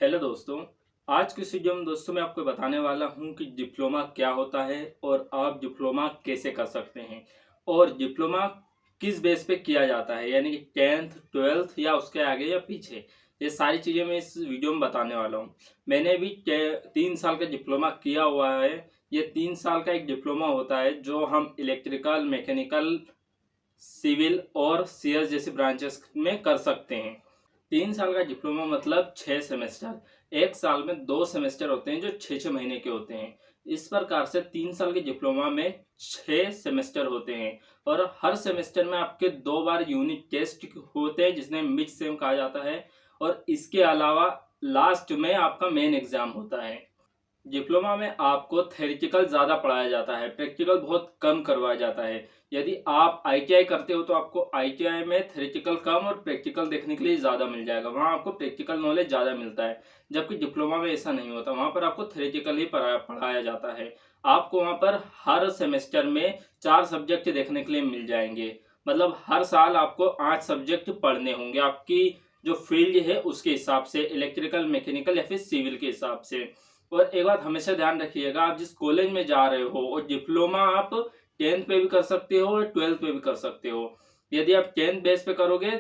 Hello दोस्तों। आज की इस वीडियो में दोस्तों मैं आपको बताने वाला हूं कि डिप्लोमा क्या होता है और आप डिप्लोमा कैसे कर सकते हैं और डिप्लोमा किस बेस पे किया जाता है, यानी कि 10th 12th या उसके आगे या पीछे। ये सारी चीज़ें मैं इस वीडियो में बताने वाला हूं। मैंने भी 3 साल का डिप्लोमा किया हुआ है। ये 3 साल का एक डिप्लोमा होता है जो हम इलेक्ट्रिकल, मैकेनिकल, सिविल और सीएस जैसे ब्रांचेस में कर सकते हैं। 3 साल का डिप्लोमा मतलब 6 सेमेस्टर। एक साल में 2 सेमेस्टर होते हैं जो 6 6 महीने के होते हैं। इस प्रकार से 3 साल के डिप्लोमा में 6 सेमेस्टर होते हैं और हर सेमेस्टर में आपके 2 बार यूनिट टेस्ट होते हैं जिसने मिड सेम कहा जाता है। और इसके अलावा लास्ट में आपका मेन एग्जाम होता है। डिप्लोमा में आपको थ्योरेटिकल ज़्यादा पढ़ाया जाता है, प्रैक्टिकल बहुत कम करवाया जाता है। यदि आप आईटीआई करते हो तो आपको आईटीआई में थ्योरेटिकल कम और प्रैक्टिकल देखने के लिए ज़्यादा मिल जाएगा, वहाँ आपको प्रैक्टिकल नॉलेज ज़्यादा मिलता है। जबकि डिप्लोमा में ऐसा नहीं होता, वहाँ पर आपको थ्योरेटिकल ही पढ़ाया जाता है। आपको वहाँ पर हर सेमेस्टर में 4 सब्जेक्ट देखने के लिए मिल जाएंगे। मतलब हर साल आपको 8 सब्जेक्ट पढ़ने होंगे, आपकी जो फील्ड है उसके हिसाब से, इलेक्ट्रिकल, मैकेनिकल या फिर सिविल के हिसाब से। और एक बात हमेशा ध्यान रखिएगा, आप जिस कॉलेज में जा रहे हो और डिप्लोमा आप 10th पे भी कर सकते हो और 12th पे भी कर सकते हो। यदि आप 10th बेस पे करोगे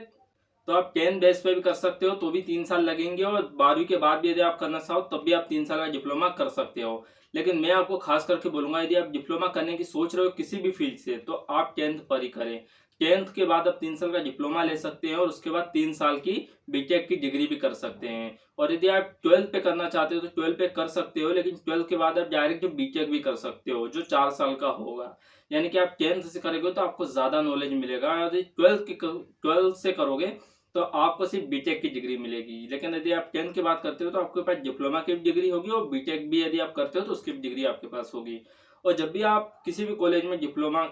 तो आप 10th बेस पे भी कर सकते हो, तो भी 3 साल लगेंगे। और 12वीं के बाद भी यदि आप करना चाहो तब भी आप 3 साल का डिप्लोमा कर सकते हो। लेकिन मैं आपको खास करके बोलूंगा, यदि आप डिप्लोमा करने की सोच रहे हो किसी भी फील्ड से, तो आप 10th पर ही करें। 10th के बाद आप 3 साल का डिप्लोमा ले सकते हैं और उसके बाद 3 साल की बीटेक की डिग्री भी कर सकते हैं। और यदि आप 12th पे करना चाहते हो तो 12th पे कर सकते हो, लेकिन 12th के बाद आप डायरेक्ट बीटेक भी कर सकते हो जो 4 साल का होगा। यानी कि आप 10th से करोगे तो आपको ज्यादा नॉलेज मिलेगा, यदि 12th से करोगे तो आपको सिर्फ बीटेक की डिग्री मिलेगी। लेकिन यदि आप 10th की बात करते हो तो आपके पास डिप्लोमा की भी डिग्री होगी और बीटेक भी यदि आप करते हो तो उसकी भी डिग्री आपके पास होगी। और जब भी आप किसी भी कॉलेज में डिप्लोमा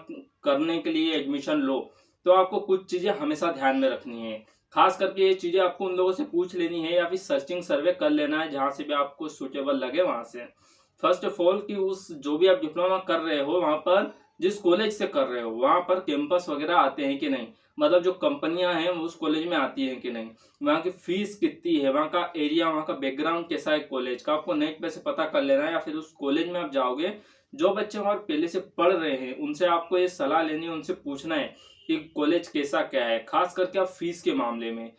करने के लिए एडमिशन लो तो आपको कुछ चीजें हमेशा ध्यान में रखनी है। खास करके ये चीजें आपको उन लोगों से पूछ लेनी है या फिर सर्चिंग सर्वे कर लेना है जहां से भी आपको सुटेबल लगे वहां से। फर्स्ट ऑफ ऑल कि उस जो भी आप डिप्लोमा कर रहे हो वहां पर, जिस कॉलेज से कर रहे हो वहां पर कैंपस वगैरह आते हैं कि नहीं, मतलब जो कंपनियां हैं वो उस कॉलेज में आती हैं कि नहीं, वहाँ की फीस कितनी है, वहाँ का एरिया, वहाँ का बैकग्राउंड कैसा है कॉलेज का, आपको नेट पे से पता कर लेना है। या फिर उस कॉलेज में आप जाओगे, जो बच्चे वहां पहले से पढ़ रहे हैं उनसे आपको ये सलाह लेनी है, उनसे पूछना है कि कॉलेज कैसा क्या है। खास करके आप फीस के मामले में,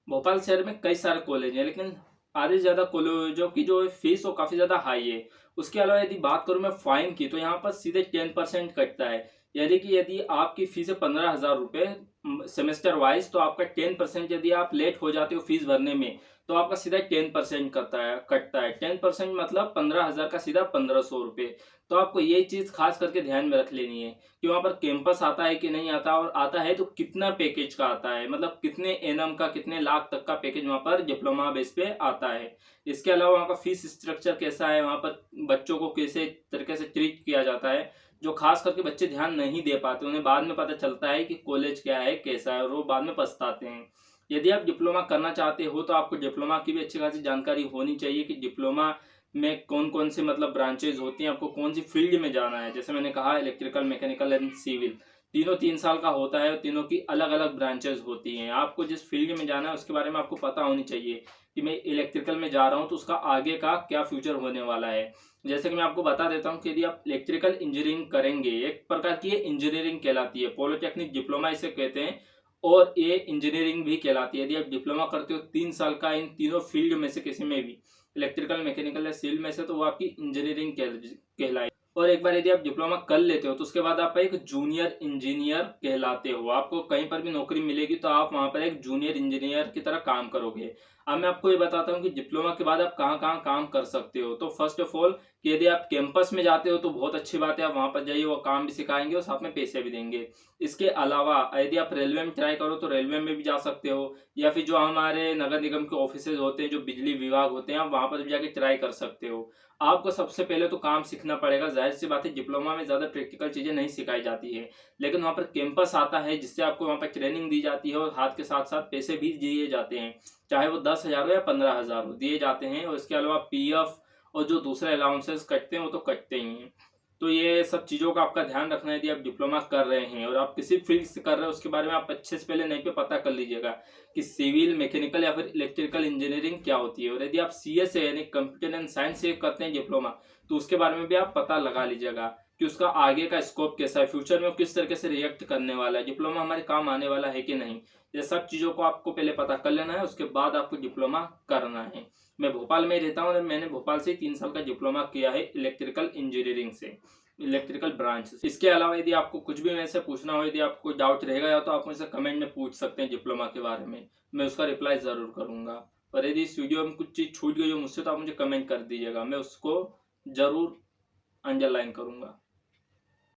भोपाल शहर में कई सारे कॉलेज हैं लेकिन आधे से ज्यादा कॉलेजों की जो फीस वो काफी ज्यादा हाई है। उसके अलावा यदि बात करूं मैं फाइन की, तो यहाँ पर सीधे 10% कटता है। यदि आपकी फीस है 15,000 रुपए सेमेस्टर वाइज, तो आपका 10% यदि आप लेट हो जाते हो फीस भरने में तो आपका सीधा 10% कटता है 10% मतलब 15,000 का सीधा 1,500 रुपए। तो आपको ये चीज खास करके ध्यान में रख लेनी है कि वहां पर कैंपस आता है कि नहीं आता, और आता है तो कितना पैकेज का आता है, मतलब कितने एनएम का, कितने लाख तक का पैकेज वहां पर डिप्लोमा बेस पे आता है। इसके अलावा वहां का फीस स्ट्रक्चर कैसा है, वहां पर बच्चों को कैसे तरीके से ट्रीट किया जाता है, जो खास करके बच्चे ध्यान नहीं दे पाते, उन्हें बाद में पता चलता है कि कॉलेज क्या है कैसा है और वो बाद में पछताते हैं। यदि आप डिप्लोमा करना चाहते हो तो आपको डिप्लोमा की भी अच्छी खासी जानकारी होनी चाहिए कि डिप्लोमा में कौन कौन से मतलब ब्रांचेज होती हैं, आपको कौन सी फील्ड में जाना है। जैसे मैंने कहा इलेक्ट्रिकल, मैकेनिकल एंड सिविल, तीनों 3 साल का होता है और तीनों की अलग अलग ब्रांचेज होती हैं। आपको जिस फील्ड में जाना है उसके बारे में आपको पता होनी चाहिए कि मैं इलेक्ट्रिकल में जा रहा हूँ तो उसका आगे का क्या फ्यूचर होने वाला है। जैसे कि मैं आपको बता देता हूँ कि यदि आप इलेक्ट्रिकल इंजीनियरिंग करेंगे, एक प्रकार की ये इंजीनियरिंग कहलाती है, पॉलिटेक्निक डिप्लोमा इसे कहते हैं, और ये इंजीनियरिंग भी कहलाती है। यदि आप डिप्लोमा करते हो 3 साल का इन तीनों फील्ड में से किसी में भी, इलेक्ट्रिकल, मैकेनिकल या सिविल में से, तो वो आपकी इंजीनियरिंग कहलाई। और एक बार यदि आप डिप्लोमा कर लेते हो तो उसके बाद आप एक जूनियर इंजीनियर कहलाते हो। आपको कहीं पर भी नौकरी मिलेगी तो आप वहां पर एक जूनियर इंजीनियर की तरह काम करोगे। अब मैं आपको ये बताता हूँ कि डिप्लोमा के बाद आप कहाँ कहाँ काम कर सकते हो। तो फर्स्ट ऑफ ऑल कि यदि आप कैंपस में जाते हो तो बहुत अच्छी बात है, आप वहां पर जाइए, वो काम भी सिखाएंगे और साथ में पैसे भी देंगे। इसके अलावा यदि आप रेलवे में ट्राई करो तो रेलवे में भी जा सकते हो, या फिर जो हमारे नगर निगम के ऑफिसेज होते हैं, जो बिजली विभाग होते हैं, आप वहां पर भी जाके ट्राई कर सकते हो। आपको सबसे पहले तो काम सीखना पड़ेगा। जाहिर सी बात है डिप्लोमा में ज्यादा प्रैक्टिकल चीजें नहीं सिखाई जाती है, लेकिन वहां पर कैंपस आता है जिससे आपको वहां पर ट्रेनिंग दी जाती है और हाथ के साथ साथ पैसे भी दिए जाते हैं, चाहे वो 10,000 हो या 15,000 हो, दिए जाते हैं। और इसके अलावा पीएफ और जो दूसरे अलाउंसेस कटते हैं वो तो कटते ही हैं। तो ये सब चीज़ों का आपका ध्यान रखना है यदि आप डिप्लोमा कर रहे हैं और आप किसी फील्ड से कर रहे हैं उसके बारे में आप अच्छे से पहले नहीं पे पता कर लीजिएगा कि सिविल, मैकेनिकल या फिर इलेक्ट्रिकल इंजीनियरिंग क्या होती है। और यदि आप CS से यानी कंप्यूटर एंड साइंस से करते हैं डिप्लोमा, तो उसके बारे में भी आप पता लगा लीजिएगा कि उसका आगे का स्कोप कैसा है, फ्यूचर में वो किस तरीके से रिएक्ट करने वाला है, डिप्लोमा हमारे काम आने वाला है कि नहीं। ये सब चीज़ों को आपको पहले पता कर लेना है, उसके बाद आपको डिप्लोमा करना है। मैं भोपाल में ही रहता हूँ और मैंने भोपाल से 3 साल का डिप्लोमा किया है इलेक्ट्रिकल इंजीनियरिंग से, इलेक्ट्रिकल ब्रांच से। इसके अलावा यदि आपको कुछ भी मेरे से पूछना हो, यदि आपको डाउट रहेगा या तो आप मुझसे कमेंट में पूछ सकते हैं डिप्लोमा के बारे में, मैं उसका रिप्लाई ज़रूर करूँगा। और यदि इस वीडियो में कुछ चीज़ छूट गई हो मुझसे तो आप मुझे कमेंट कर दीजिएगा, मैं उसको ज़रूर अंडरलाइन करूँगा।